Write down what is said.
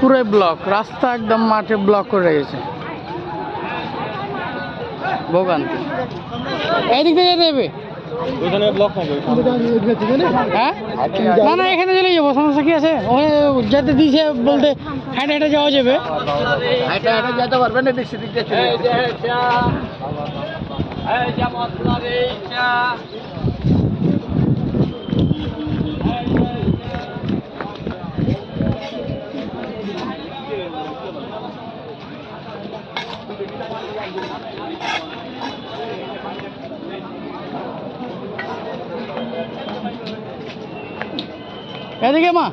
পুরো ব্লক, রাস্তা একদম মাঠে ব্লক করে রেখেছে। ভোগান্তি এদিক থেকে যেতে হবে। হ্যাঁ না না, এখানে চলে যাবো, সমস্যা কি আছে? ওখানে যেতে দিয়েছে বলতে হেঁটে হেঁটে যাওয়া যাবে। হেঁটে হেঁটে যেতে পারবে না, দিক সেদিক দিয়ে এদিকে মা